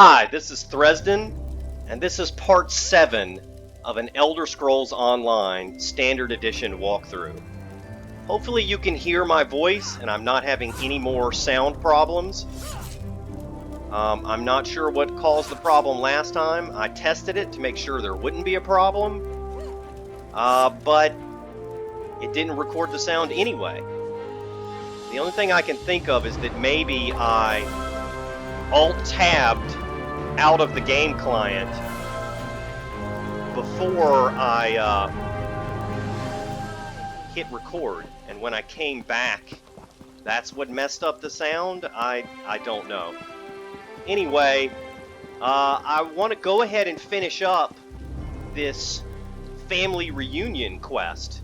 Hi, this is Thresden, and this is part 7 of an Elder Scrolls Online Standard Edition walkthrough. Hopefully you can hear my voice and I'm not having any more sound problems. I'm not sure what caused the problem last time. I tested it to make sure there wouldn't be a problem, but it didn't record the sound anyway. The only thing I can think of is that maybe I Alt-tabbed out of the game client before I hit record, and when I came back, that's what messed up the sound. I don't know. Anyway, I want to go ahead and finish up this family reunion quest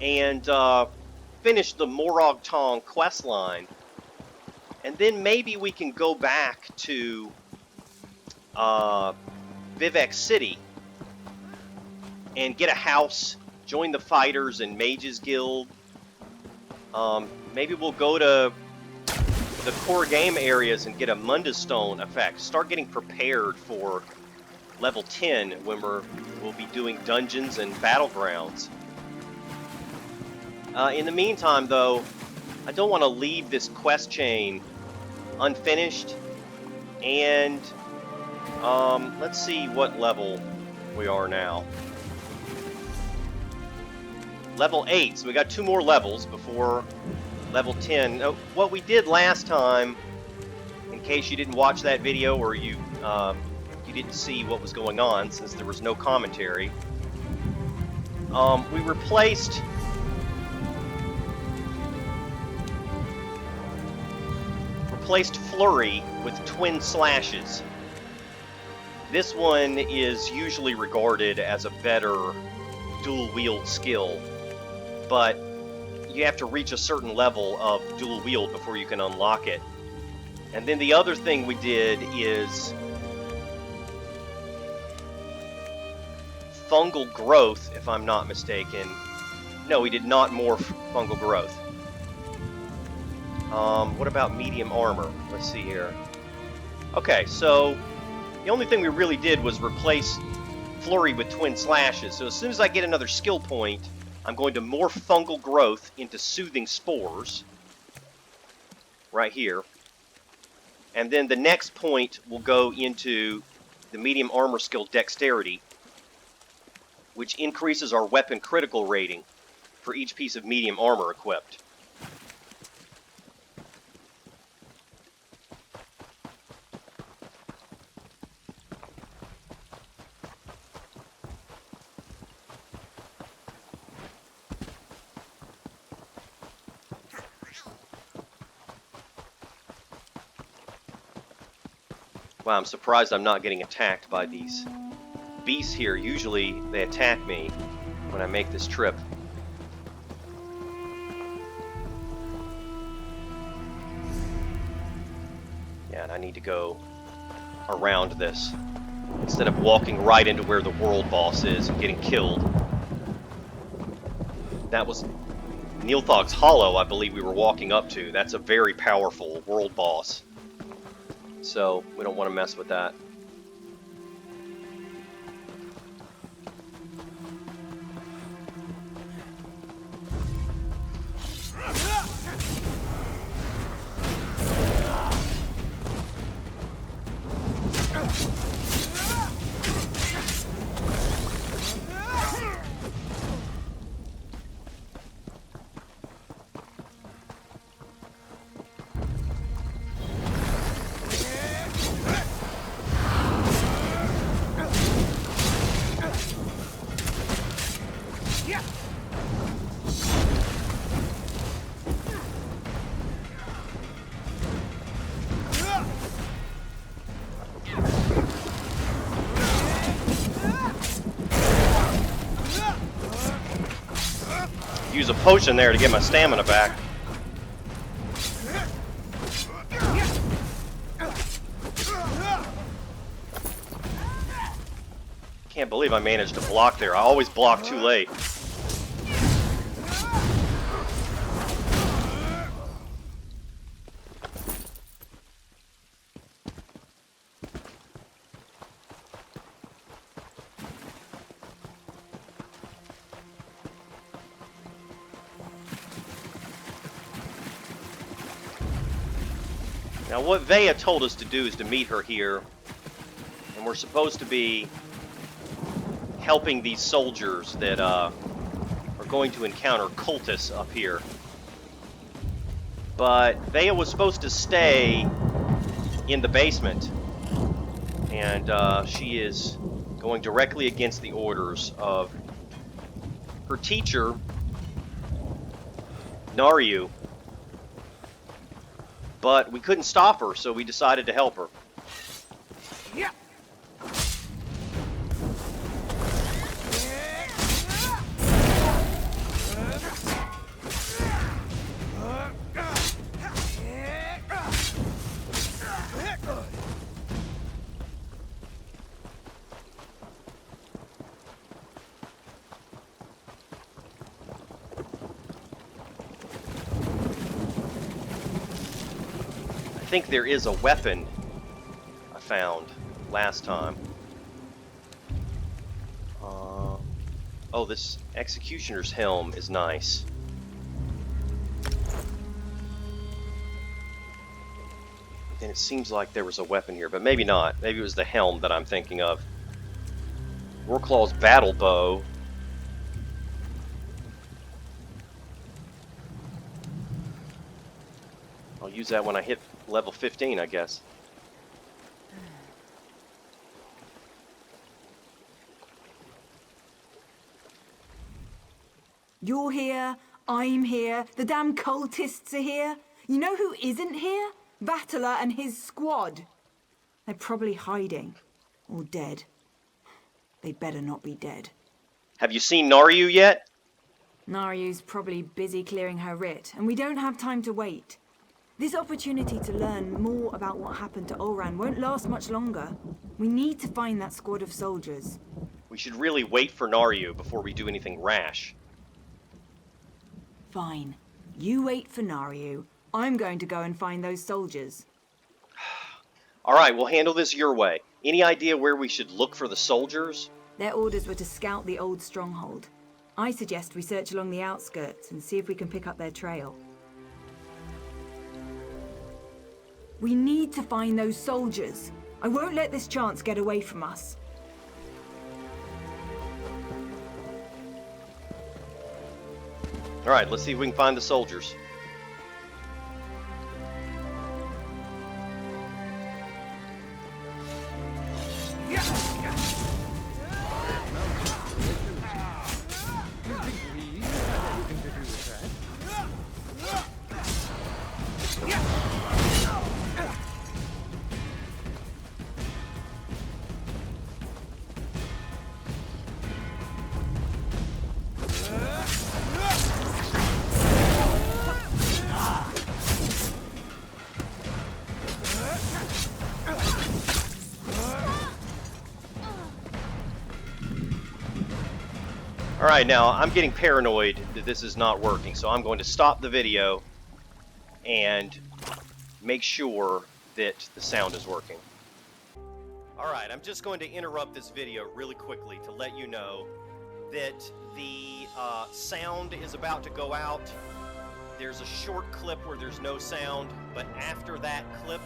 and finish the Morag Tong quest line. And then maybe we can go back to Vivec City and get a house, join the Fighters and Mages Guild. Maybe we'll go to the core game areas and get a Munda Stone effect. Start getting prepared for level 10 when we'll be doing dungeons and battlegrounds. In the meantime, though, I don't want to leave this quest chain unfinished, and let's see what level we are now. Level 8, so we got 2 more levels before level 10. Now, what we did last time, in case you didn't watch that video or you didn't see what was going on since there was no commentary, we replaced Flurry with Twin Slashes. This one is usually regarded as a better dual wield skill, but you have to reach a certain level of dual wield before you can unlock it. And then the other thing we did is Fungal Growth, if I'm not mistaken. No, we did not morph Fungal Growth. What about medium armor? Let's see here. Okay, so the only thing we really did was replace Flurry with Twin Slashes. So as soon as I get another skill point, I'm going to morph Fungal Growth into Soothing Spores. Right here. And then the next point will go into the medium armor skill Dexterity, which increases our weapon critical rating for each piece of medium armor equipped. Wow, I'm surprised I'm not getting attacked by these beasts here. Usually they attack me when I make this trip. Yeah, and I need to go around this instead of walking right into where the world boss is and getting killed. That was Nilthog's Hollow, I believe we were walking up to. That's a very powerful world boss. So, we don't want to mess with that. Use a potion there to get my stamina back. Can't believe I managed to block there. I always block too late. Now, what Veya told us to do is to meet her here, and we're supposed to be helping these soldiers that are going to encounter cultists up here. But Veya was supposed to stay in the basement, and she is going directly against the orders of her teacher, Naryu. But we couldn't stop her, so we decided to help her. Yeah. I think there is a weapon I found last time. Oh, this executioner's helm is nice. And it seems like there was a weapon here, but maybe not. Maybe it was the helm that I'm thinking of. Warclaw's battle bow. I'll use that when I hit level 15, I guess. You're here, I'm here, the damn cultists are here. You know who isn't here? Battler and his squad. They're probably hiding. Or dead. They better not be dead. Have you seen Naryu yet? Naryu's probably busy clearing her writ, and we don't have time to wait. This opportunity to learn more about what happened to Ulran won't last much longer. We need to find that squad of soldiers. We should really wait for Naryu before we do anything rash. Fine. You wait for Naryu. I'm going to go and find those soldiers. Alright, we'll handle this your way. Any idea where we should look for the soldiers? Their orders were to scout the old stronghold. I suggest we search along the outskirts and see if we can pick up their trail. We need to find those soldiers. I won't let this chance get away from us. Alright, let's see if we can find the soldiers. Alright, now I'm getting paranoid that this is not working, so I'm going to stop the video and make sure that the sound is working. Alright, I'm just going to interrupt this video really quickly to let you know that the sound is about to go out. There's a short clip where there's no sound, but after that clip,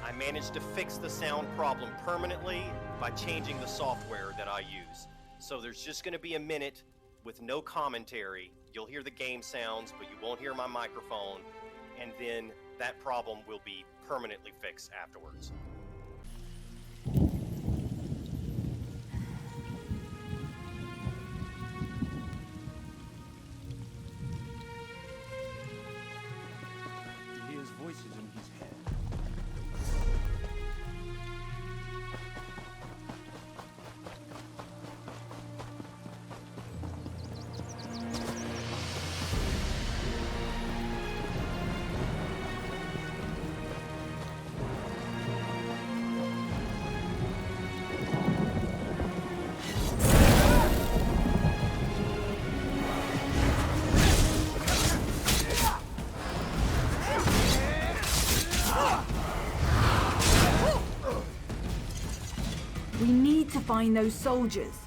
I managed to fix the sound problem permanently by changing the software that I use. So there's just going to be a minute with no commentary. You'll hear the game sounds, but you won't hear my microphone, and then that problem will be permanently fixed afterwards. He hears voices in his head. We need to find those soldiers.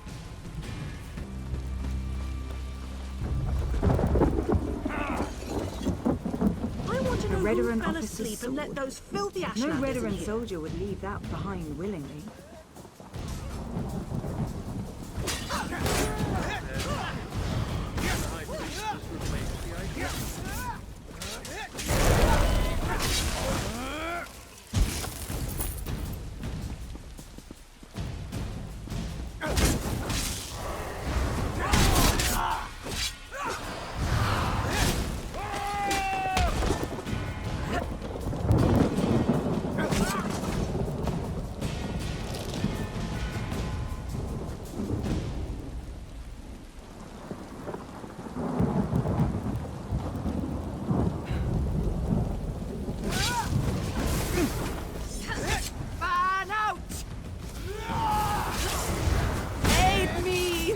I want to know Redoran fell officer's asleep and let sword. those filthy No Ashlanders in Redoran here. soldier would leave that behind willingly. Fan out! Aid me!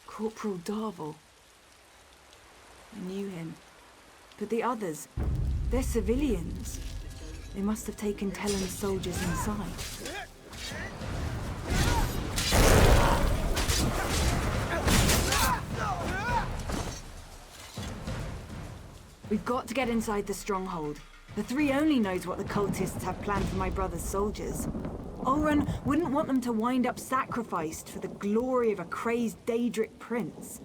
Corporal Darvel. I knew him. But the others, they're civilians. They must have taken Tellen's soldiers inside. We've got to get inside the stronghold. The Three only knows what the cultists have planned for my brother's soldiers. Ulran wouldn't want them to wind up sacrificed for the glory of a crazed Daedric prince.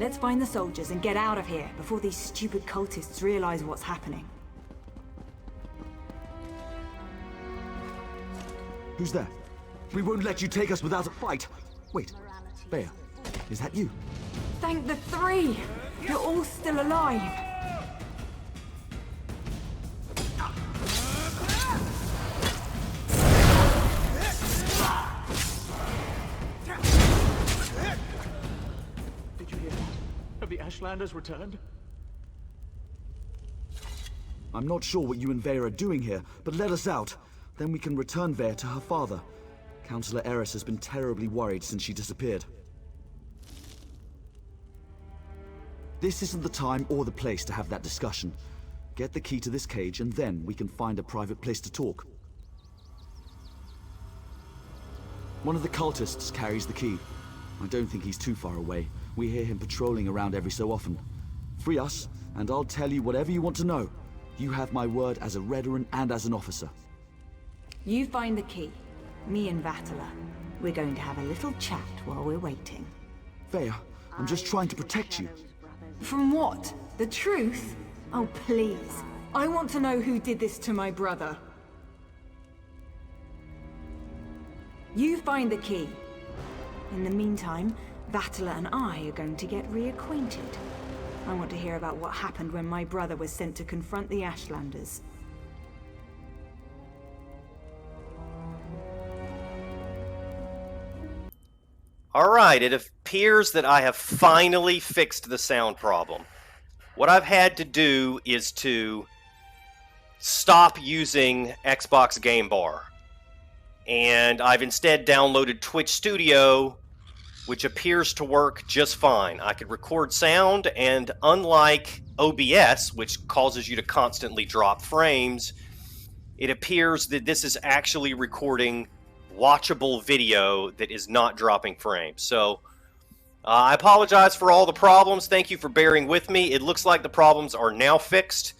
Let's find the soldiers and get out of here before these stupid cultists realize what's happening. Who's there? We won't let you take us without a fight. Wait, Veya, is that you? Thank the Three! You're all still alive! Did you hear that? Have the Ashlanders returned? I'm not sure what you and Veya are doing here, but let us out. Then we can return Veya to her father. Councillor Eris has been terribly worried since she disappeared. This isn't the time or the place to have that discussion. Get the key to this cage and then we can find a private place to talk. One of the cultists carries the key. I don't think he's too far away. We hear him patrolling around every so often. Free us, and I'll tell you whatever you want to know. You have my word as a Redoran and as an officer. You find the key. Me and Vatala. We're going to have a little chat while we're waiting. Veya, I'm just trying to protect you. From what? The truth? Oh, please. I want to know who did this to my brother. You find the key. In the meantime, Vatala and I are going to get reacquainted. I want to hear about what happened when my brother was sent to confront the Ashlanders. Alright, it appears that I have finally fixed the sound problem. What I've had to do is to stop using Xbox Game Bar. And I've instead downloaded Twitch Studio, which appears to work just fine. I could record sound, and unlike OBS, which causes you to constantly drop frames, it appears that this is actually recording watchable video that is not dropping frames. So I apologize for all the problems. Thank you for bearing with me. It looks like the problems are now fixed.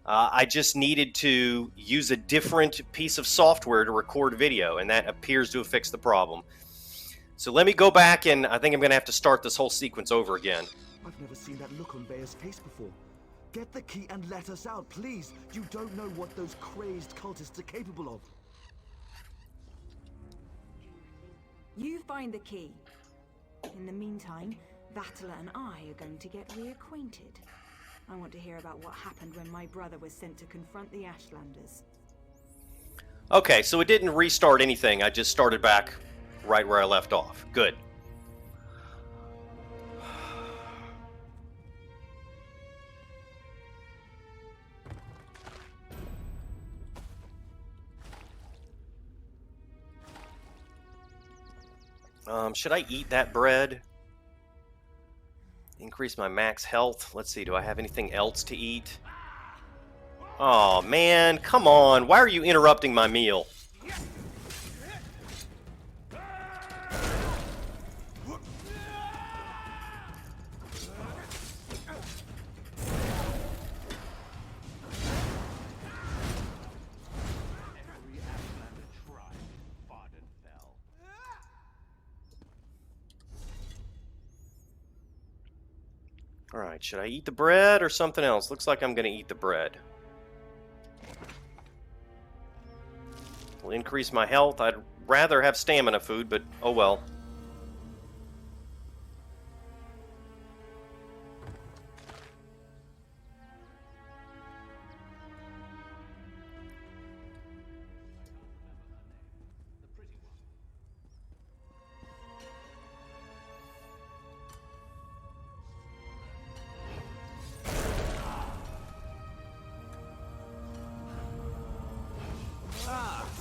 I just needed to use a different piece of software to record video, and that appears to have fixed the problem. So let me go back, and I think I'm going to have to start this whole sequence over again. I've never seen that look on Veya's face before. Get the key and let us out, please. You don't know what those crazed cultists are capable of. You find the key. In the meantime, Vatala and I are going to get reacquainted. I want to hear about what happened when my brother was sent to confront the Ashlanders. Okay, so it didn't restart anything. I just started back right where I left off. Good. Should I eat that bread? Increase my max health. Let's see, do I have anything else to eat? Oh man, come on. Why are you interrupting my meal? Alright, should I eat the bread or something else? Looks like I'm going to eat the bread. Will increase my health. I'd rather have stamina food, but oh well.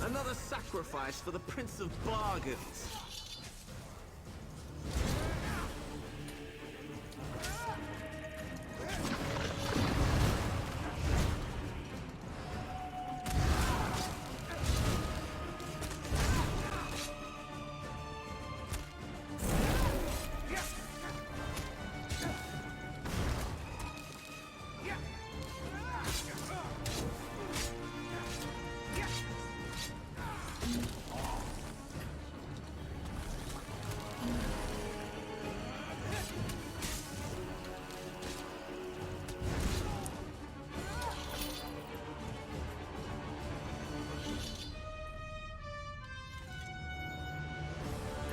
Another sacrifice for the Prince of Bargains.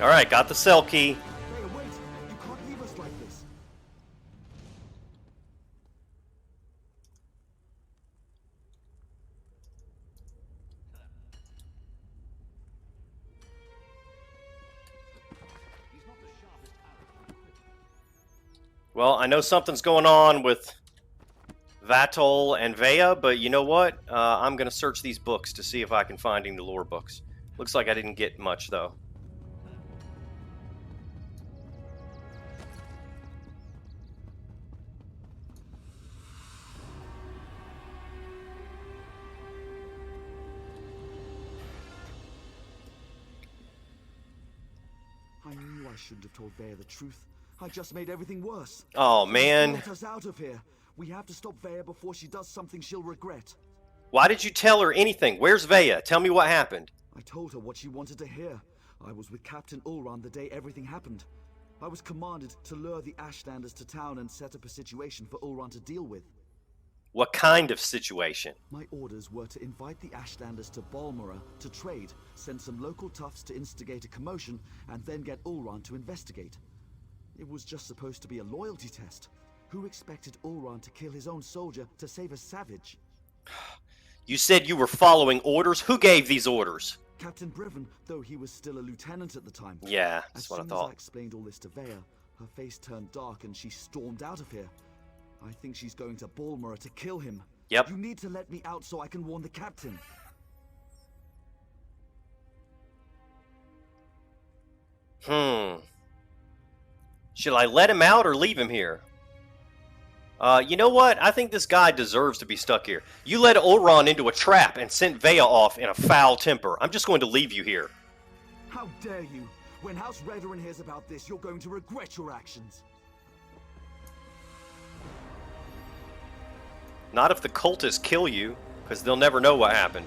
Alright, got the cell key. Veya, wait! You can't leave us like this. Well, I know something's going on with Vatol and Veya, but you know what? I'm going to search these books to see if I can find any lore books. Looks like I didn't get much, though. I knew I shouldn't have told Veya the truth. I just made everything worse. Oh, man. Get us out of here. We have to stop Veya before she does something she'll regret. Why did you tell her anything? Where's Veya? Tell me what happened. I told her what she wanted to hear. I was with Captain Ulran the day everything happened. I was commanded to lure the Ashlanders to town and set up a situation for Ulran to deal with. What kind of situation? My orders were to invite the Ashlanders to Balmora to trade, send some local toughs to instigate a commotion, and then get Ulran to investigate. It was just supposed to be a loyalty test. Who expected Ulran to kill his own soldier to save a savage? You said you were following orders? Who gave these orders? Captain Briven, though he was still a lieutenant at the time. Yeah, that's what I As thought. I explained all this to Veya, her face turned dark and she stormed out of here. I think she's going to Balmora to kill him. Yep. You need to let me out so I can warn the captain. Should I let him out or leave him here? You know what? I think this guy deserves to be stuck here. You led Ulran into a trap and sent Veya off in a foul temper. I'm just going to leave you here. How dare you! When House Redoran hears about this, you're going to regret your actions. Not if the cultists kill you, because they'll never know what happened.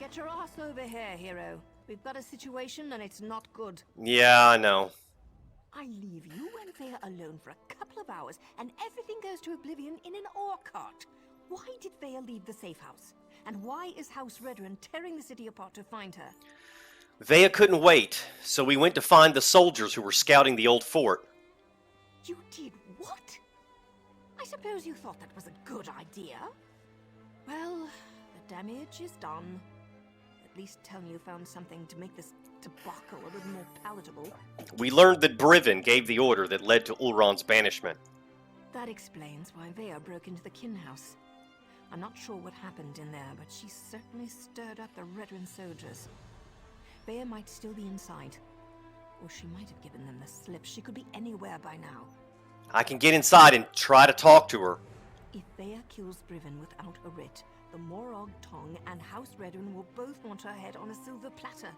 Get your ass over here, hero. We've got a situation and it's not good. Yeah, I know. I leave you and Veya alone for a couple of hours and everything goes to oblivion in an ore cart. Why did Veya leave the safe house? And why is House Redoran tearing the city apart to find her? Veya couldn't wait, so we went to find the soldiers who were scouting the old fort. You did what? I suppose you thought that was a good idea? Well, the damage is done. At least tell me you found something to make this debacle a little more palatable. We learned that Brivin gave the order that led to Ulran's banishment. That explains why Veya broke into the kin house. I'm not sure what happened in there, but she certainly stirred up the Redoran soldiers. Veya might still be inside. Or she might have given them the slip. She could be anywhere by now. I can get inside and try to talk to her. If Veya kills Brivin without a writ, the Morag Tong and House Redoran will both want her head on a silver platter.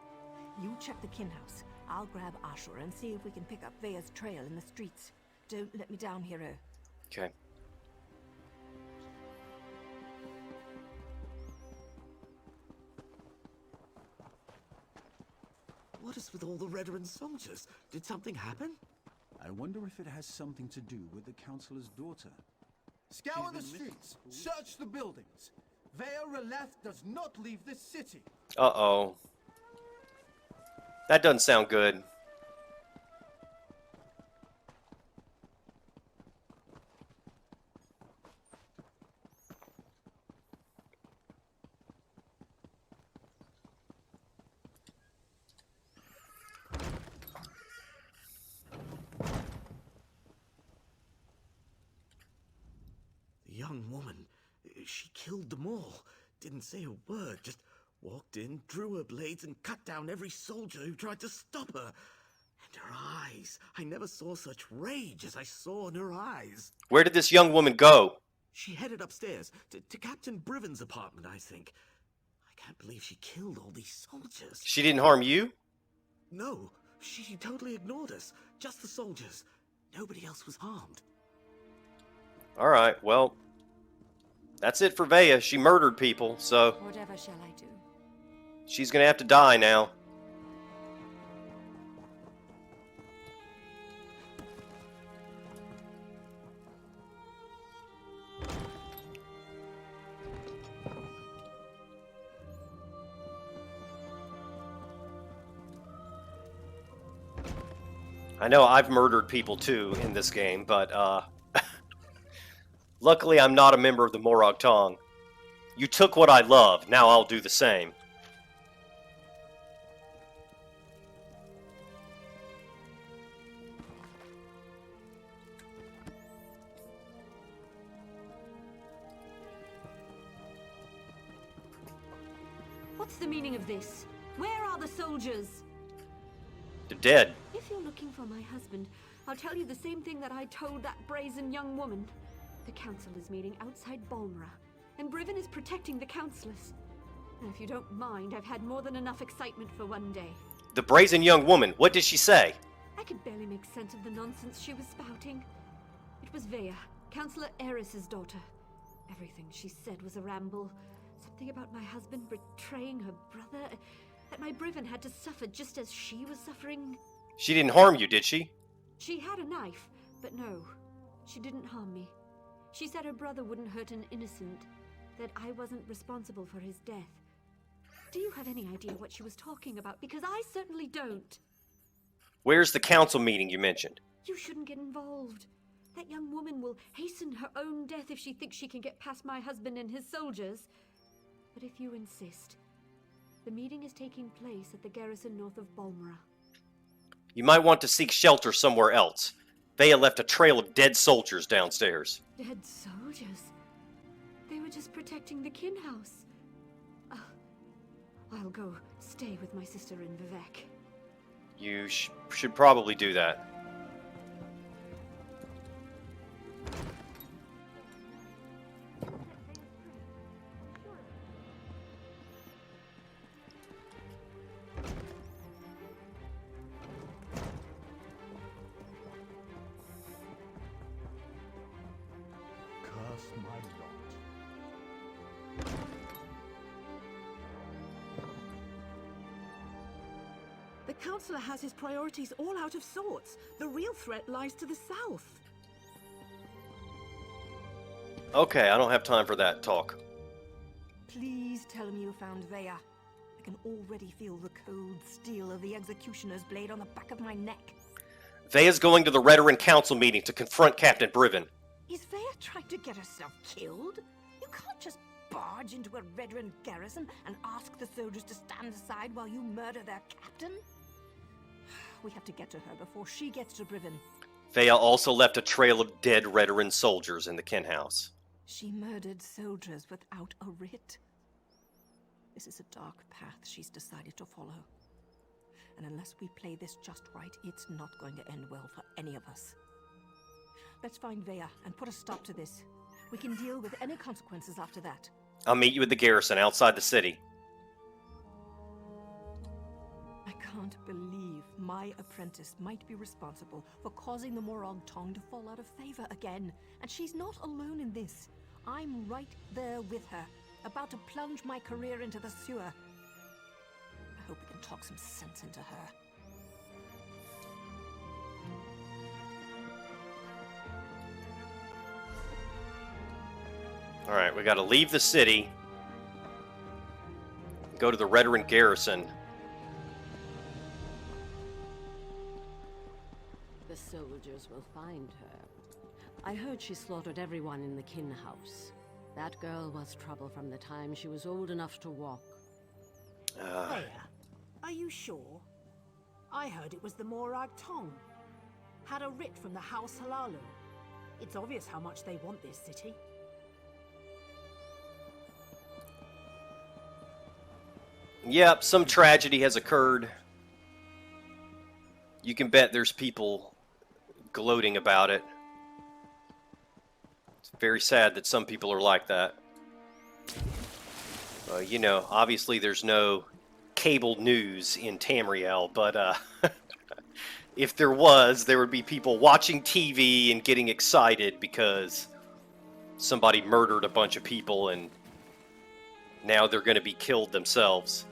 You check the kin house. I'll grab Ashur and see if we can pick up Veya's trail in the streets. Don't let me down, hero. Okay. What is with all the Redoran soldiers? Did something happen? I wonder if it has something to do with the Councillor's daughter. Scour the streets. Search the buildings. Veya Releth does not leave this city. Uh-oh. That doesn't sound good. The young woman, she killed them all. Didn't say a word, just walked in, drew her blades, and cut down every soldier who tried to stop her. And her eyes. I never saw such rage as I saw in her eyes. Where did this young woman go? She headed upstairs, to Captain Briven's apartment, I think. I can't believe she killed all these soldiers. She didn't harm you? No, she totally ignored us. Just the soldiers. Nobody else was harmed. Alright, well, that's it for Veya. She murdered people, so Whatever shall I do? she's gonna have to die now. I know I've murdered people too in this game, but luckily I'm not a member of the Morag Tong. You took what I love, now I'll do the same. What's the meaning of this? Where are the soldiers? They're dead. If you're looking for my husband, I'll tell you the same thing that I told that brazen young woman. The council is meeting outside Balmra, and Brivin is protecting the councillors. And if you don't mind, I've had more than enough excitement for one day. The brazen young woman, what did she say? I could barely make sense of the nonsense she was spouting. It was Veya, Councillor Eris's daughter. Everything she said was a ramble. Something about my husband betraying her brother, that my Brivin had to suffer just as she was suffering. She didn't harm you, did she? She had a knife, but no, she didn't harm me. She said her brother wouldn't hurt an innocent, that I wasn't responsible for his death. Do you have any idea what she was talking about? Because I certainly don't. Where's the council meeting you mentioned? You shouldn't get involved. That young woman will hasten her own death if she thinks she can get past my husband and his soldiers. But if you insist, the meeting is taking place at the garrison north of Balmra. You might want to seek shelter somewhere else. Veya left a trail of dead soldiers downstairs. Dead soldiers? They were just protecting the kin house. I'll go stay with my sister in Vivek. You should probably do that. Curse my lot. Counselor has his priorities all out of sorts. The real threat lies to the south. Okay, I don't have time for that talk. Please tell me you found Veya. I can already feel the cold steel of the executioner's blade on the back of my neck. Veya's going to the Redoran Council meeting to confront Captain Briven. Is Veya trying to get herself killed? You can't just barge into a Redoran garrison and ask the soldiers to stand aside while you murder their captain? We have to get to her before she gets to Briven. Veya also left a trail of dead Redoran soldiers in the kin house. She murdered soldiers without a writ. This is a dark path she's decided to follow. And unless we play this just right, it's not going to end well for any of us. Let's find Veya and put a stop to this. We can deal with any consequences after that. I'll meet you at the garrison outside the city. I can't believe my apprentice might be responsible for causing the Morag Tong to fall out of favor again. And she's not alone in this. I'm right there with her, about to plunge my career into the sewer. I hope we can talk some sense into her. Alright, we gotta leave the city, go to the Redoran garrison. The soldiers will find her. I heard she slaughtered everyone in the kin house. That girl was trouble from the time she was old enough to walk. Veya, are you sure? I heard it was the Morag Tong. Had a writ from the House Halalu. It's obvious how much they want this city. Yep, some tragedy has occurred. You can bet there's people gloating about it. It's very sad that some people are like that. You know, obviously there's no cable news in Tamriel, but if there was, there would be people watching TV and getting excited because somebody murdered a bunch of people and now they're going to be killed themselves.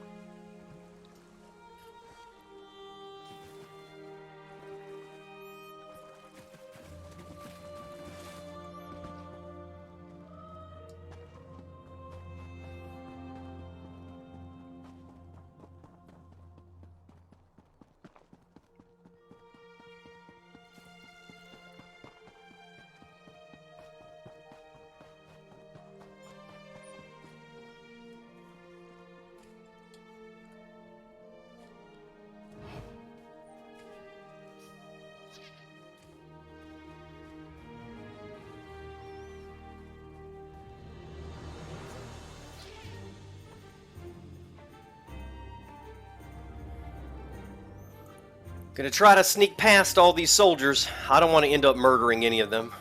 Gonna try to sneak past all these soldiers. I don't want to end up murdering any of them.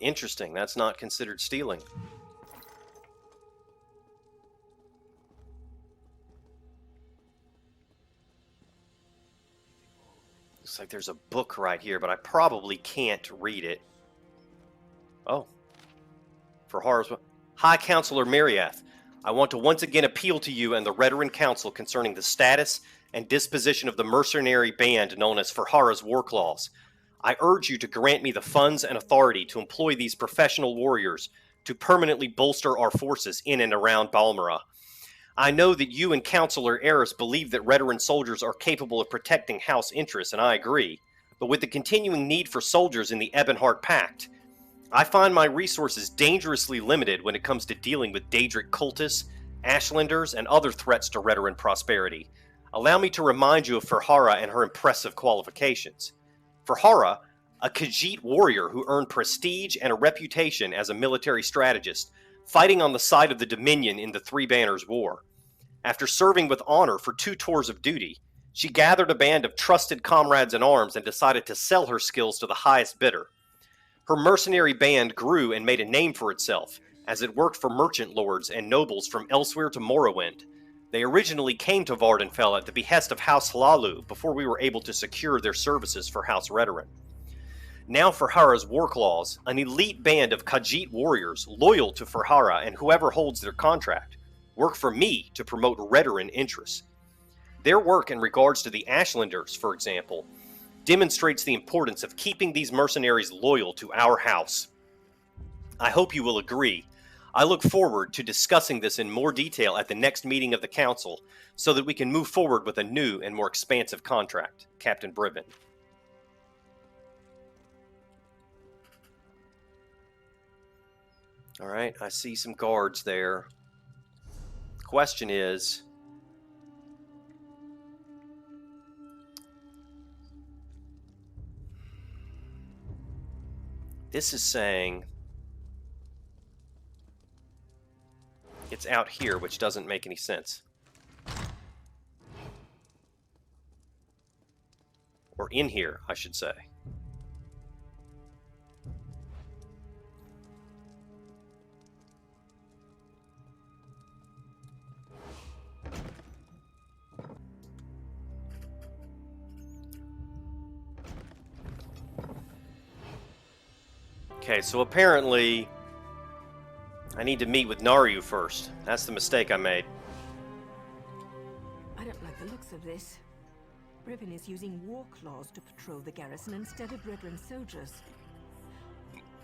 Interesting, that's not considered stealing. Looks like there's a book right here, but I probably can't read it. Oh. For Harrah's... High Counselor Miriath. I want to once again appeal to you and the Redoran Council concerning the status and disposition of the mercenary band known as Harrah's War Claws. I urge you to grant me the funds and authority to employ these professional warriors to permanently bolster our forces in and around Balmorra. I know that you and Councillor Eris believe that Redoran soldiers are capable of protecting House interests, and I agree. But with the continuing need for soldiers in the Ebonheart Pact, I find my resources dangerously limited when it comes to dealing with Daedric cultists, Ashlanders, and other threats to Redoran prosperity. Allow me to remind you of Harrah and her impressive qualifications. Harrah, a Khajiit warrior who earned prestige and a reputation as a military strategist, fighting on the side of the Dominion in the Three Banners War. After serving with honor for 2 tours of duty, she gathered a band of trusted comrades in arms and decided to sell her skills to the highest bidder. Her mercenary band grew and made a name for itself, as it worked for merchant lords and nobles from elsewhere to Morrowind. They originally came to Vardenfell at the behest of House Hlaalu before we were able to secure their services for House Redoran. Now for Harrah's War Claws, an elite band of Khajiit warriors loyal to Harrah and whoever holds their contract, work for me to promote Redoran interests. Their work in regards to the Ashlanders, for example, demonstrates the importance of keeping these mercenaries loyal to our house. I hope you will agree. I look forward to discussing this in more detail at the next meeting of the Council, so that we can move forward with a new and more expansive contract. Captain Brivin. Alright, I see some guards there. Question is, this is saying it's out here, which doesn't make any sense. Or in here, I should say. Okay, so apparently I need to meet with Naryu first. That's the mistake I made. I don't like the looks of this. Brivin is using war claws to patrol the garrison instead of Redoran soldiers.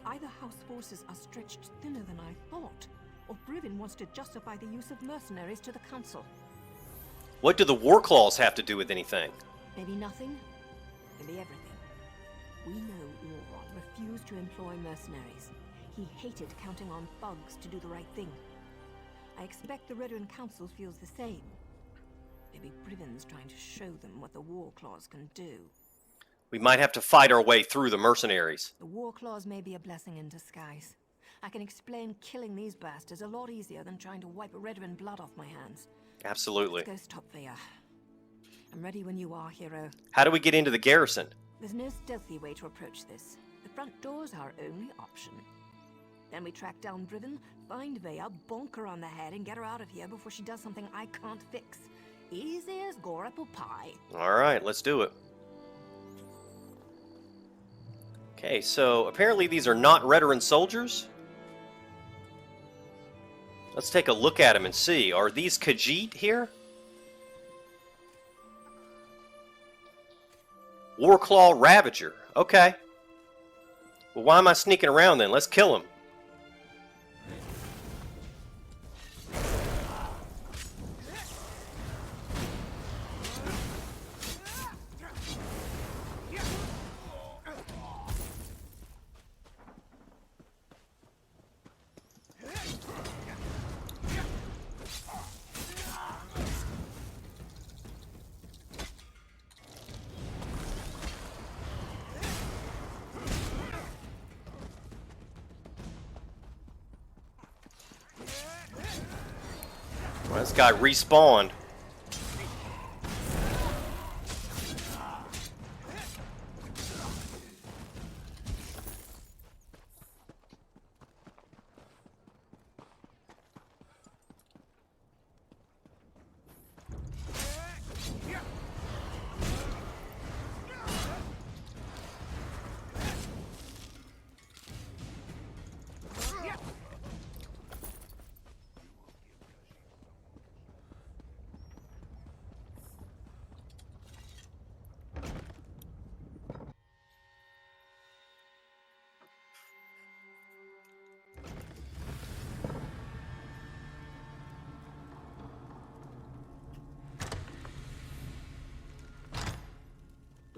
Either House forces are stretched thinner than I thought, or Brivin wants to justify the use of mercenaries to the Council. What do the war claws have to do with anything? Maybe nothing, maybe everything. We know Ulran refused to employ mercenaries. He hated counting on thugs to do the right thing. I expect the Redoran Council feels the same. Maybe Brivin's trying to show them what the war claws can do. We might have to fight our way through the mercenaries. The war claws may be a blessing in disguise. I can explain killing these bastards a lot easier than trying to wipe Redoran blood off my hands. Absolutely. Let's go stop Veya. I'm ready when you are, hero. How do we get into the garrison? There's no stealthy way to approach this. The front door's our only option. Then we track down Brivin, find Veya, bonk her on the head, and get her out of here before she does something I can't fix. Easy as gore apple pie. Alright, let's do it. Okay, so apparently these are not Redoran soldiers. Let's take a look at them and see. Are these Khajiit here? Warclaw Ravager. Okay. Well, why am I sneaking around then? Let's kill him. Well, this guy respawned.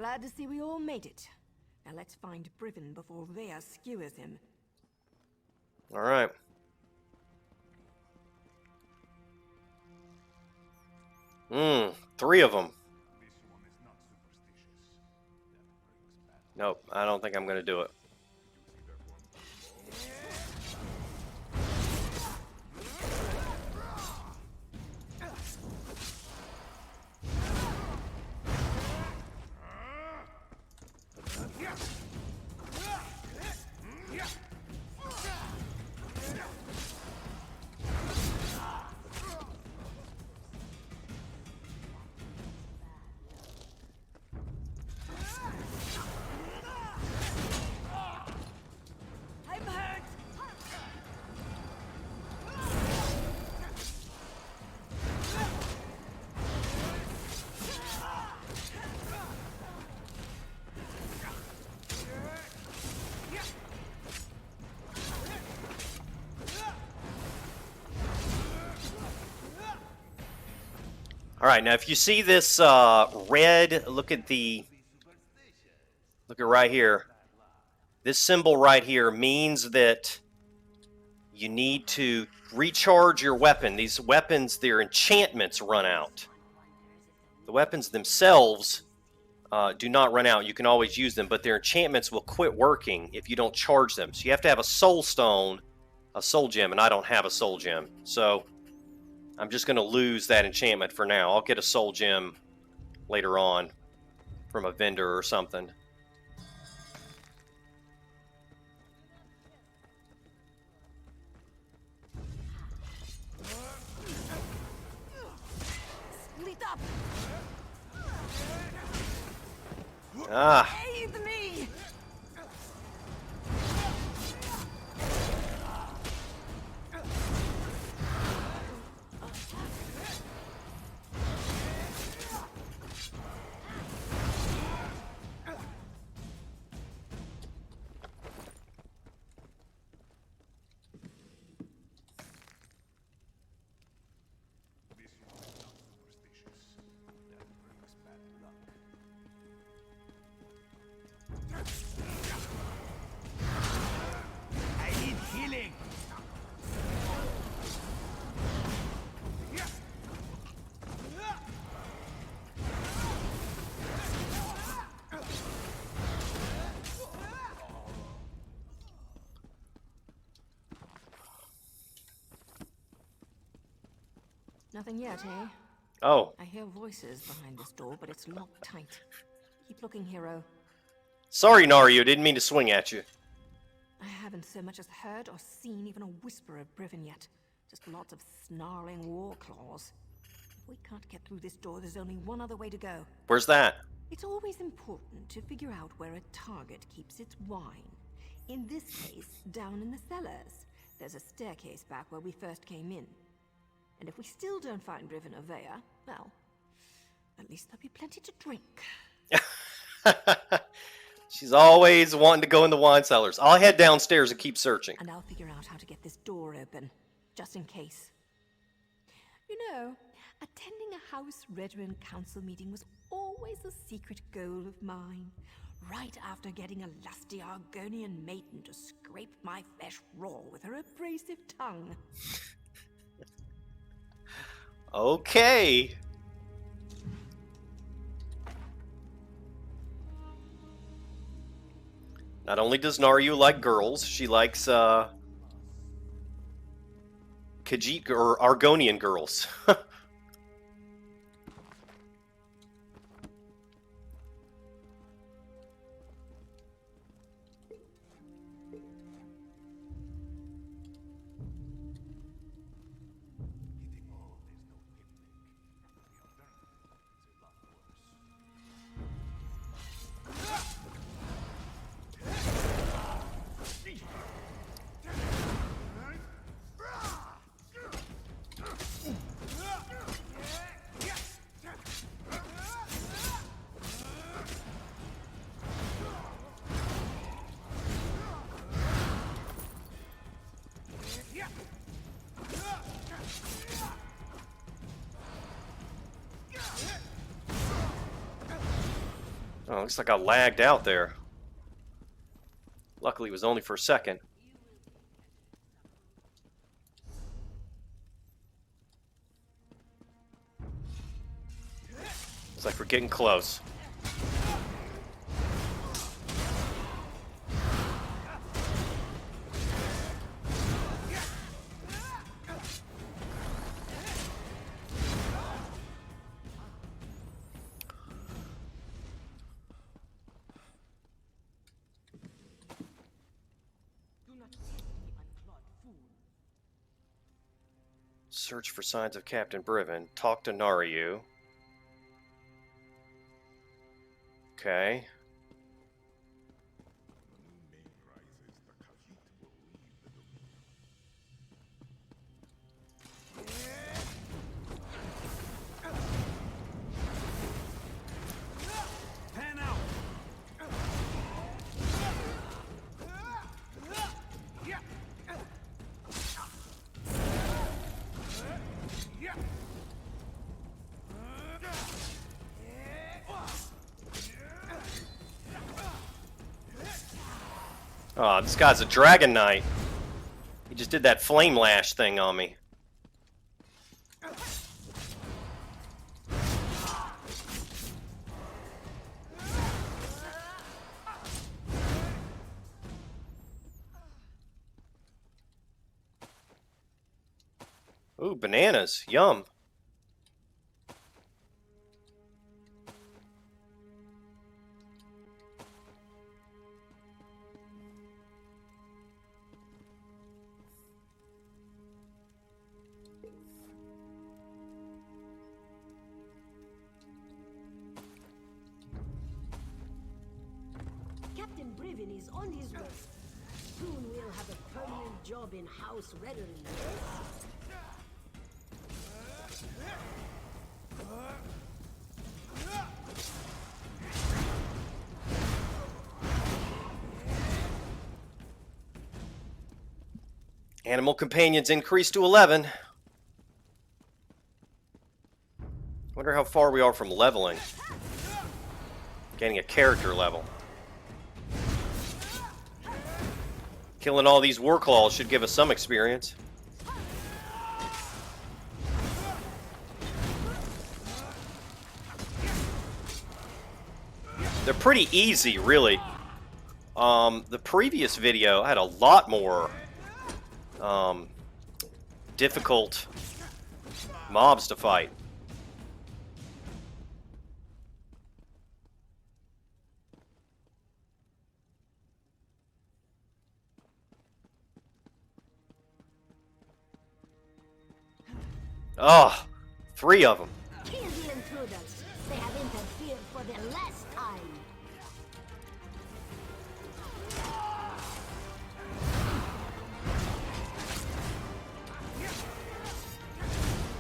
Glad to see we all made it. Now let's find Brivin before Veya skewers him. All right. Three of them. Nope, I don't think I'm going to do it. All right, now if you see this red, look at right here. This symbol right here means that you need to recharge your weapon. These weapons, their enchantments run out. The weapons themselves do not run out. You can always use them, but their enchantments will quit working if you don't charge them. So you have to have a soul stone, a soul gem, and I don't have a soul gem. So I'm just going to lose that enchantment for now. I'll get a soul gem later on from a vendor or something. Split up. Ah. Aid me. Nothing yet, eh? Oh. I hear voices behind this door, but it's locked tight. Keep looking, hero. Sorry, Nario. Didn't mean to swing at you. I haven't so much as heard or seen even a whisper of Brivin yet. Just lots of snarling war claws. If we can't get through this door, there's only one other way to go. Where's that? It's always important to figure out where a target keeps its wine. In this case, down in the cellars. There's a staircase back where we first came in. And if we still don't find Brivin or Veya, well, at least there'll be plenty to drink. She's always wanting to go in the wine cellars. I'll head downstairs and keep searching. And I'll figure out how to get this door open, just in case. You know, attending a House Redoran Council meeting was always a secret goal of mine. Right after getting a lusty Argonian maiden to scrape my flesh raw with her abrasive tongue. Okay. Not only does Nario like girls, she likes Khajiit or Argonian girls. Oh, looks like I lagged out there. Luckily, it was only for a second. Looks like we're getting close. Search for signs of Captain Briven. Talk to Naryu. Okay. Oh, this guy's a Dragon Knight. He just did that flame lash thing on me. Ooh, bananas. Yum. Captain Briven is on his way. Soon we'll have a permanent job in House Redoran. Animal companions increased to 11. Wonder how far we are from leveling. Getting a character level. Killing all these Warclaws should give us some experience. They're pretty easy, really. The previous video had a lot more difficult mobs to fight. Oh, 3 of them. Kill the intruders. They have interfered for the last time.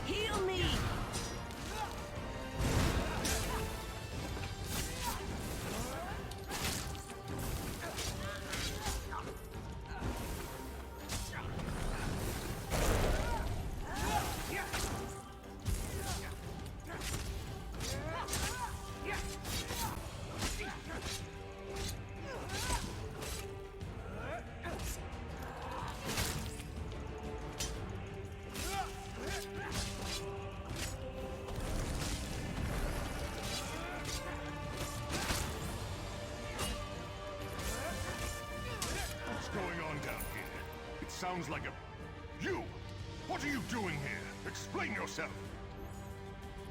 Heal me! Sounds like a... You! What are you doing here? Explain yourself!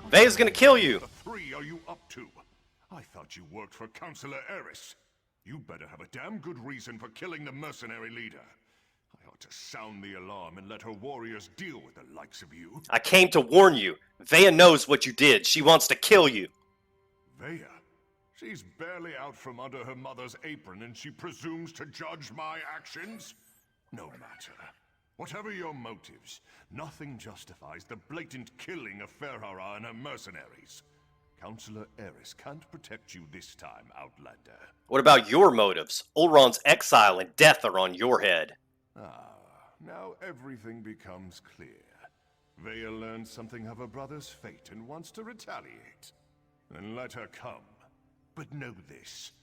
Veya's gonna kill you! The 3 are you up to? I thought you worked for Councillor Eris. You better have a damn good reason for killing the mercenary leader. I ought to sound the alarm and let her warriors deal with the likes of you. I came to warn you. Veya knows what you did. She wants to kill you. Veya? She's barely out from under her mother's apron and she presumes to judge my actions? No matter. Whatever your motives, nothing justifies the blatant killing of Harrah and her mercenaries. Councillor Eris can't protect you this time, Outlander. What about your motives? Ulran's exile and death are on your head. Ah, now everything becomes clear. Veya learned something of her brother's fate and wants to retaliate. Then let her come. But know this,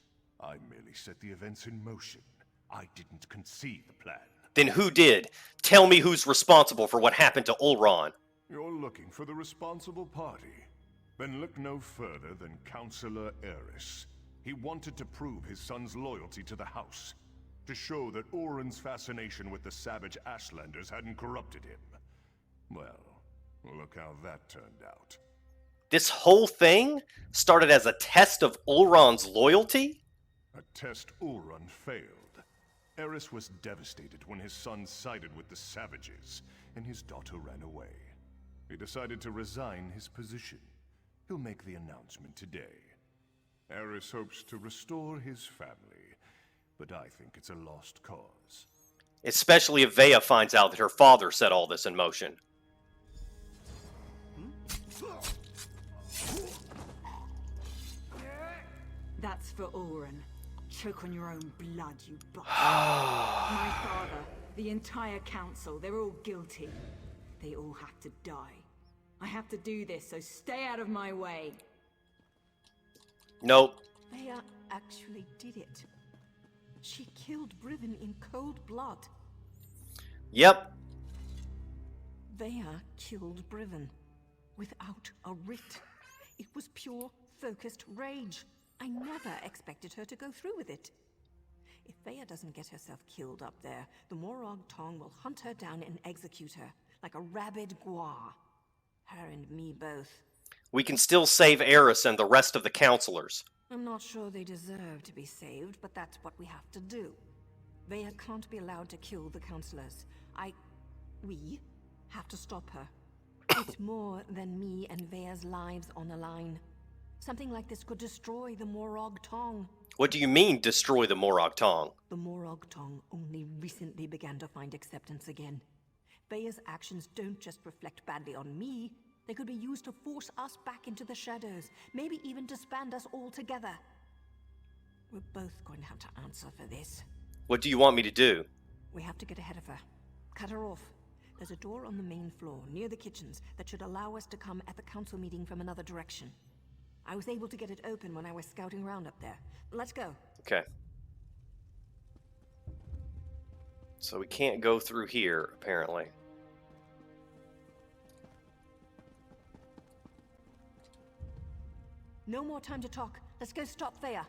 I merely set the events in motion. I didn't conceive the plan. Then who did? Tell me who's responsible for what happened to Ulran. You're looking for the responsible party. Then look no further than Counselor Eris. He wanted to prove his son's loyalty to the House, to show that Ulran's fascination with the savage Ashlanders hadn't corrupted him. Well, look how that turned out. This whole thing started as a test of Ulran's loyalty? A test Ulran failed. Eris was devastated when his son sided with the savages, and his daughter ran away. He decided to resign his position. He'll make the announcement today. Eris hopes to restore his family, but I think it's a lost cause. Especially if Veya finds out that her father set all this in motion. That's for Ulran. Choke on your own blood, you bastard. My father, the entire council, they're all guilty. They all have to die. I have to do this, so stay out of my way. Nope. Veya actually did it. She killed Brivin in cold blood. Yep. Veya killed Brivin without a writ. It was pure, focused rage. I never expected her to go through with it. If Veya doesn't get herself killed up there, the Morag Tong will hunt her down and execute her, like a rabid gua. Her and me both. We can still save Eris and the rest of the counselors. I'm not sure they deserve to be saved, but that's what we have to do. Veya can't be allowed to kill the counselors. We have to stop her. It's more than me and Veya's lives on the line. Something like this could destroy the Morag Tong. What do you mean, destroy the Morag Tong? The Morag Tong only recently began to find acceptance again. Veya's actions don't just reflect badly on me. They could be used to force us back into the shadows, maybe even disband us all together. We're both going to have to answer for this. What do you want me to do? We have to get ahead of her. Cut her off. There's a door on the main floor, near the kitchens, that should allow us to come at the council meeting from another direction. I was able to get it open when I was scouting around up there. Let's go. Okay. So we can't go through here, apparently. No more time to talk. Let's go stop Veya.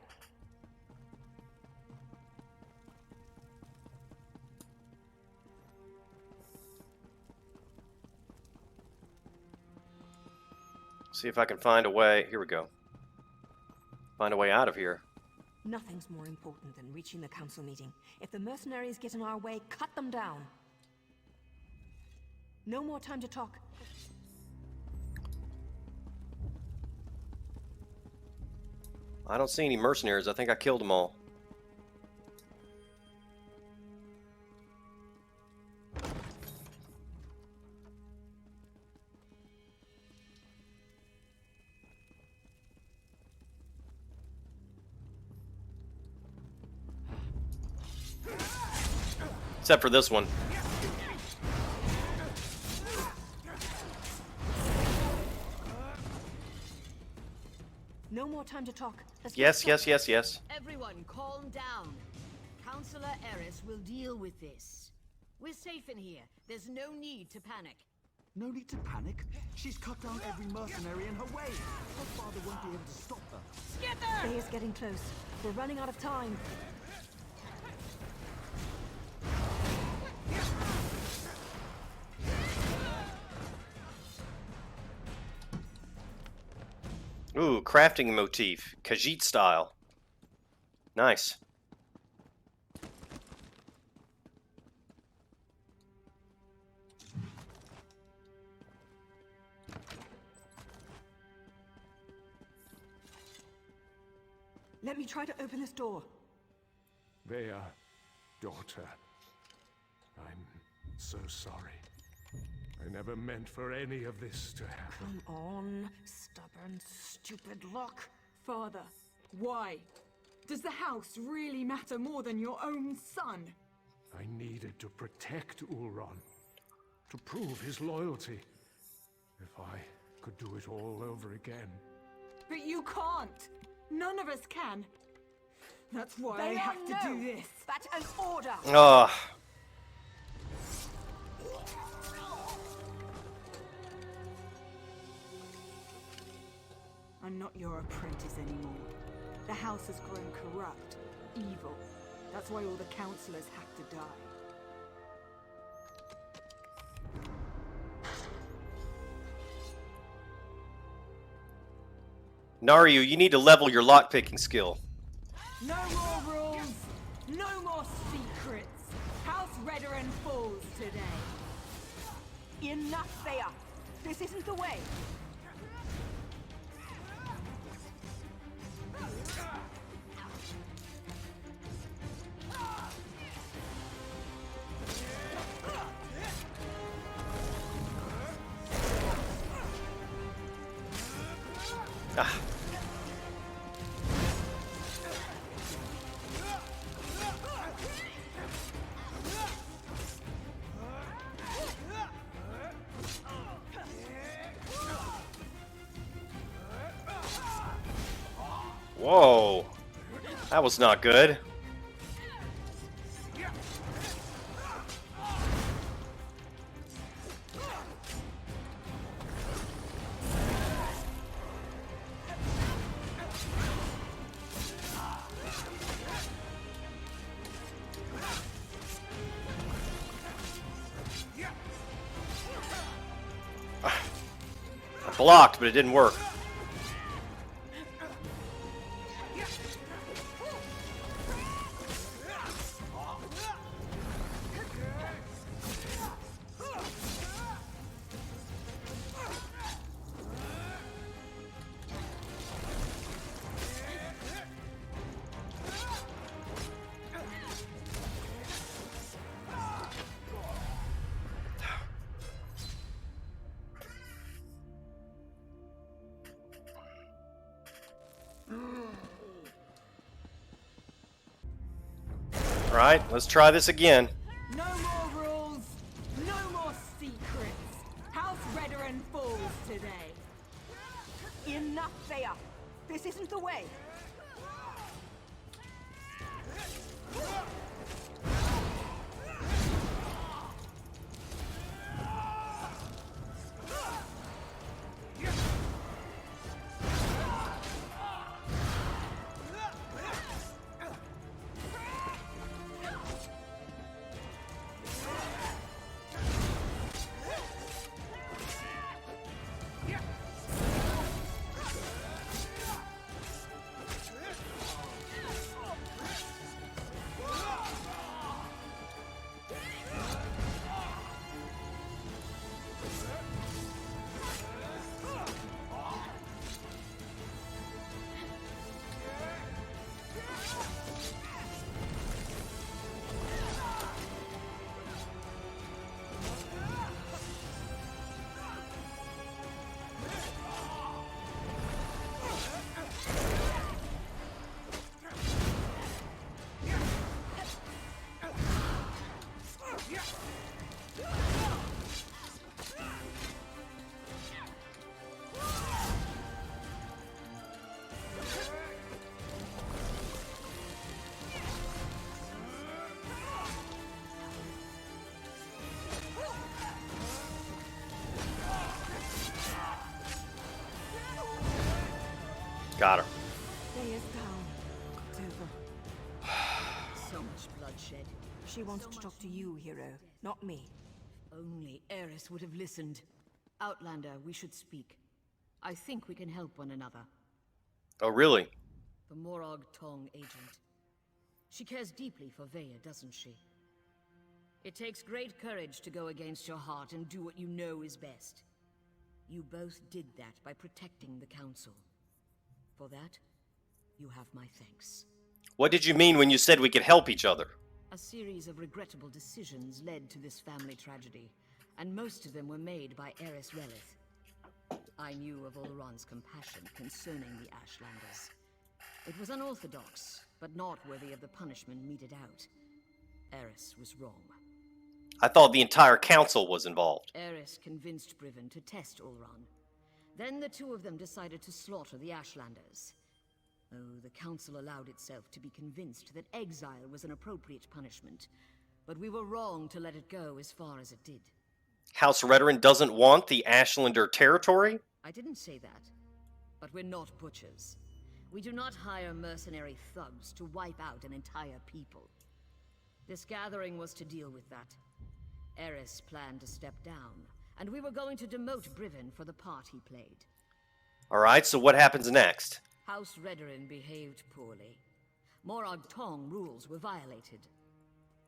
See if I can find a way. Here we go. Find a way out of here. Nothing's more important than reaching the council meeting. If the mercenaries get in our way, cut them down. No more time to talk. I don't see any mercenaries. I think I killed them all. Except for this one. No more time to talk. Yes. Everyone, calm down. Counselor Eris will deal with this. We're safe in here. There's no need to panic. No need to panic. She's cut down every mercenary in her way. Her father won't be able to stop her. Skither! Veya's getting close. We're running out of time. Ooh, crafting motif. Khajiit style. Nice. Let me try to open this door. Veya, daughter, I'm so sorry. I never meant for any of this to happen. Come on, stubborn, stupid lock. Father, why? Does the house really matter more than your own son? I needed to protect Ulran, to prove his loyalty. If I could do it all over again. But you can't! None of us can. That's why I Veya, have to no. do this. That's an order. Ugh. I'm not your apprentice anymore. The house has grown corrupt, evil. That's why all the councillors have to die. Naryu, you need to level your lockpicking skill. No more rules, no more secrets. House Redoran falls today. Enough, Veya. This isn't the way. Ah. Whoa, that was not good. I blocked, but it didn't work. Alright, let's try this again. No more rules, no more secrets. House Redoran falls today. Enough, Veya. This isn't the way. Got her. Veya's down. It's over. So much bloodshed. She wants to talk to you, hero, not me. Only Eris would have listened. Outlander, we should speak. I think we can help one another. Oh, really? The Morag Tong agent. She cares deeply for Veya, doesn't she? It takes great courage to go against your heart and do what you know is best. You both did that by protecting the Council. For that, you have my thanks. What did you mean when you said we could help each other? A series of regrettable decisions led to this family tragedy, and most of them were made by Eris Relith. I knew of Ulran's compassion concerning the Ashlanders. It was unorthodox, but not worthy of the punishment meted out. Eris was wrong. I thought the entire council was involved. Eris convinced Briven to test Ulran. Then the two of them decided to slaughter the Ashlanders. Oh, the council allowed itself to be convinced that exile was an appropriate punishment, but we were wrong to let it go as far as it did. House Redoran doesn't want the Ashlander territory? I didn't say that, but we're not butchers. We do not hire mercenary thugs to wipe out an entire people. This gathering was to deal with that. Eris planned to step down, and we were going to demote Brivin for the part he played. Alright, so what happens next? House Redoran behaved poorly. Morag Tong rules were violated.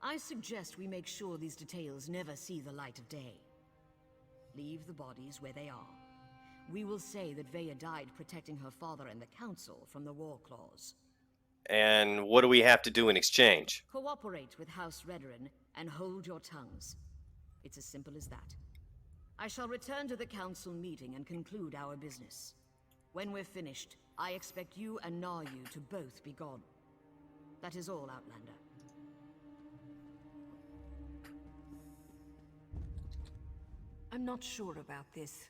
I suggest we make sure these details never see the light of day. Leave the bodies where they are. We will say that Veya died protecting her father and the council from the war claws. And what do we have to do in exchange? Cooperate with House Redoran and hold your tongues. It's as simple as that. I shall return to the council meeting and conclude our business. When we're finished, I expect you and Naryu to both be gone. That is all, Outlander. I'm not sure about this.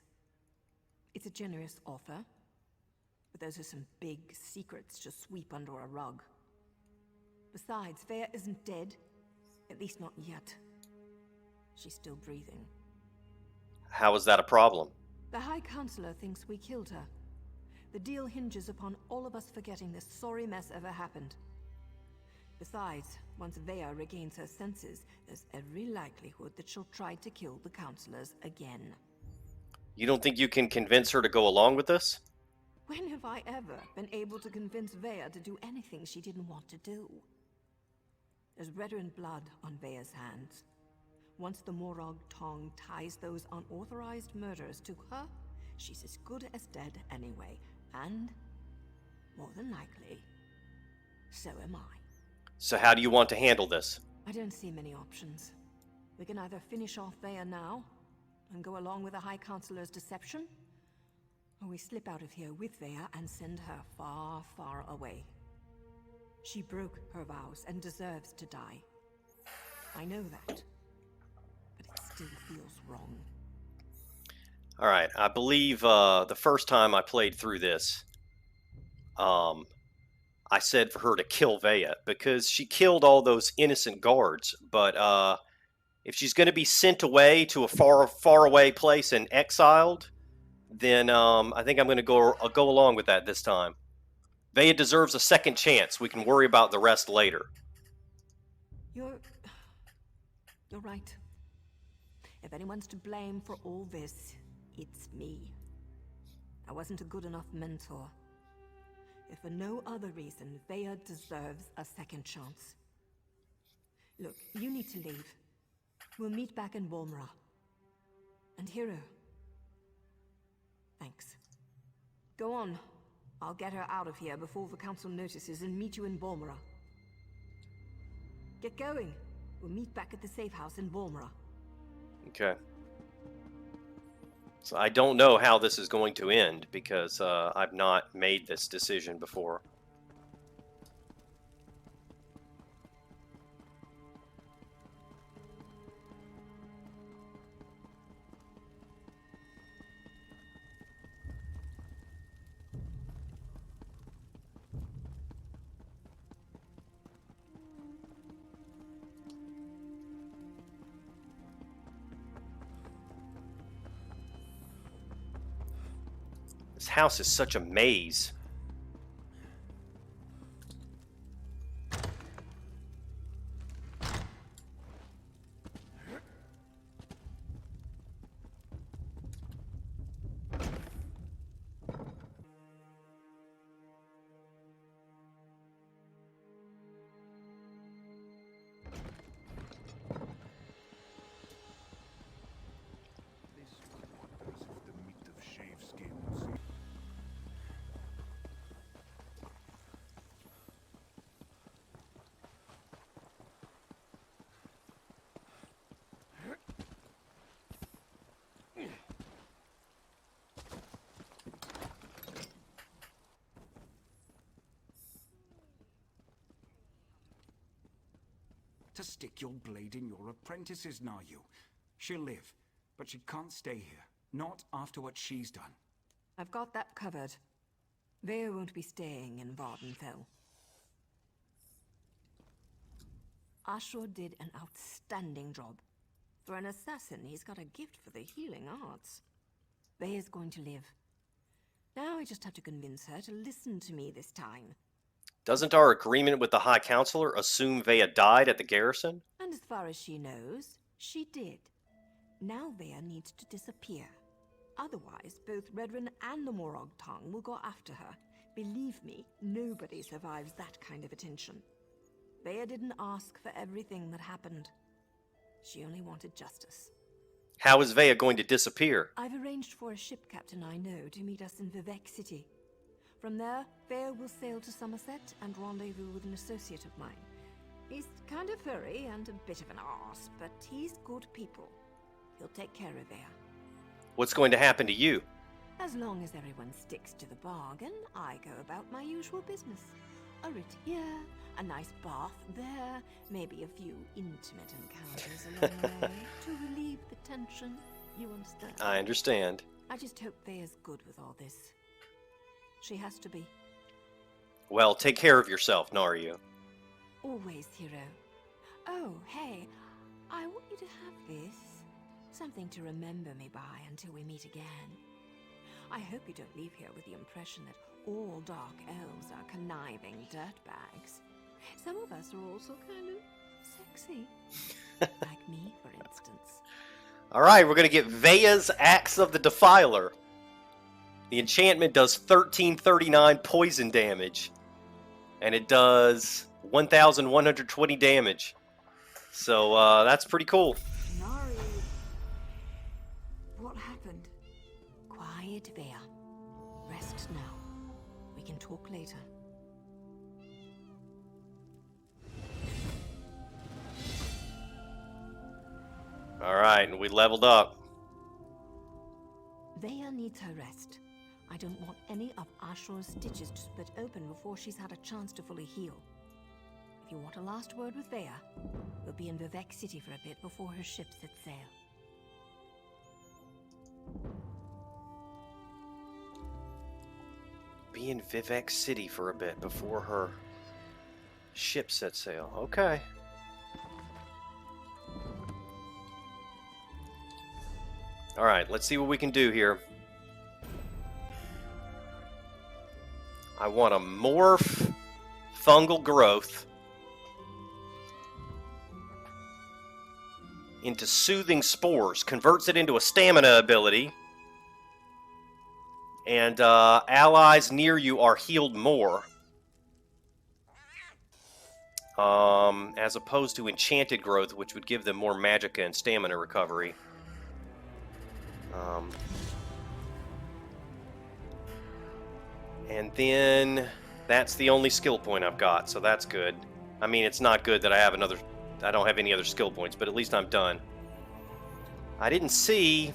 It's a generous offer, but those are some big secrets to sweep under a rug. Besides, Veya isn't dead. At least not yet. She's still breathing. How is that a problem? The High Counselor thinks we killed her. The deal hinges upon all of us forgetting this sorry mess ever happened. Besides, once Veya regains her senses, there's every likelihood that she'll try to kill the counselors again. You don't think you can convince her to go along with this? When have I ever been able to convince Veya to do anything she didn't want to do? There's Redoran blood on Veya's hands. Once the Morag Tong ties those unauthorized murders to her, she's as good as dead anyway. And, more than likely, so am I. So how do you want to handle this? I don't see many options. We can either finish off Veya now, and go along with the High Counselor's deception, or we slip out of here with Veya and send her far, far away. She broke her vows and deserves to die. I know that, but it still feels wrong. Alright, I believe the first time I played through this, I said for her to kill Veya, because she killed all those innocent guards, but if she's going to be sent away to a far, far away place and exiled, then I think I'm going to go along with that this time. Veya deserves a second chance. We can worry about the rest later. You're right. If anyone's to blame for all this, it's me. I wasn't a good enough mentor. If for no other reason, Veya deserves a second chance. Look, you need to leave. We'll meet back in Walmra. And Harrah. Thanks. Go on. I'll get her out of here before the council notices and meet you in Walmra. Get going. We'll meet back at the safe house in Walmra. Okay. So I don't know how this is going to end, because I've not made this decision before. This house is such a maze. To stick your blade in your apprentice's, Naryu. She'll live, but she can't stay here. Not after what she's done. I've got that covered. Veya won't be staying in Vardenfell. Ashur did an outstanding job. For an assassin, he's got a gift for the healing arts. Veya's going to live. Now I just have to convince her to listen to me this time. Doesn't our agreement with the High Counselor assume Veya died at the garrison? And as far as she knows, she did. Now Veya needs to disappear. Otherwise, both Redoran and the Morag tongue will go after her. Believe me, nobody survives that kind of attention. Veya didn't ask for everything that happened. She only wanted justice. How is Veya going to disappear? I've arranged for a ship captain I know to meet us in Vivec City. From there, Veya will sail to Somerset and rendezvous with an associate of mine. He's kind of furry and a bit of an arse, but he's good people. He'll take care of Veya. What's going to happen to you? As long as everyone sticks to the bargain, I go about my usual business. A writ here, a nice bath there, maybe a few intimate encounters along the way to relieve the tension. You understand? I understand. I just hope Veya's good with all this. She has to be. Well, take care of yourself, Naryu. Always, hero. Oh, hey, I want you to have this. Something to remember me by until we meet again. I hope you don't leave here with the impression that all dark elves are conniving dirtbags. Some of us are also kind of sexy. Like me, for instance. Alright, we're going to get Veya's Axe of the Defiler. The enchantment does 1339 poison damage. And it does 1120 damage. So, that's pretty cool. Nari, what happened? Quiet, Veya. Rest now. We can talk later. Alright, and we leveled up. Veya needs her rest. I don't want any of Ashur's stitches to split open before she's had a chance to fully heal. If you want a last word with Veya, we'll be in Vivec City for a bit before her ship sets sail. Be in Vivec City for a bit before her ship sets sail. Okay. Alright, let's see what we can do here. I want to morph fungal growth into soothing spores. Converts it into a stamina ability. And allies near you are healed more. As opposed to enchanted growth, which would give them more magicka and stamina recovery. And then that's the only skill point I've got, so that's good. I mean, it's not good that I don't have any other skill points, but at least I'm done. I didn't see...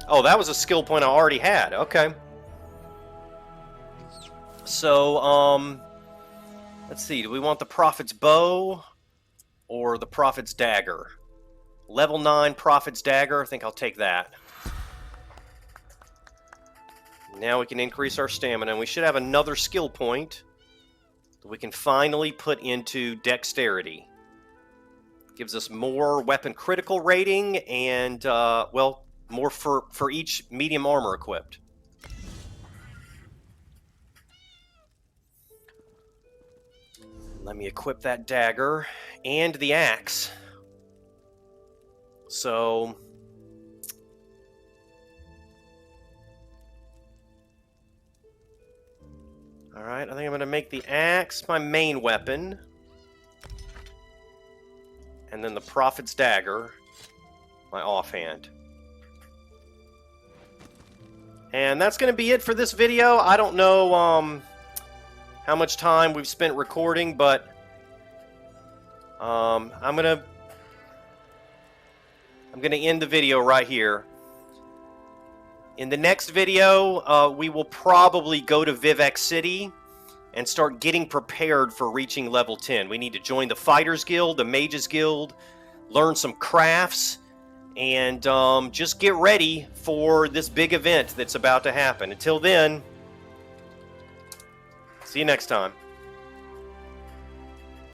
Oh, that was a skill point I already had. Okay. So, let's see. Do we want the Prophet's Bow or the Prophet's Dagger? Level 9 Prophet's Dagger. I think I'll take that. Now we can increase our stamina, and we should have another skill point that we can finally put into Dexterity. Gives us more weapon critical rating and, well, more for each medium armor equipped. Let me equip that dagger and the axe. So... Alright, I think I'm going to make the axe my main weapon. And then the Prophet's Dagger my offhand. And that's going to be it for this video. I don't know how much time we've spent recording, but I'm gonna end the video right here. In the next video, we will probably go to Vivec City and start getting prepared for reaching level 10. We need to join the Fighters Guild, the Mages Guild, learn some crafts, And just get ready for this big event that's about to happen. Until then, see you next time.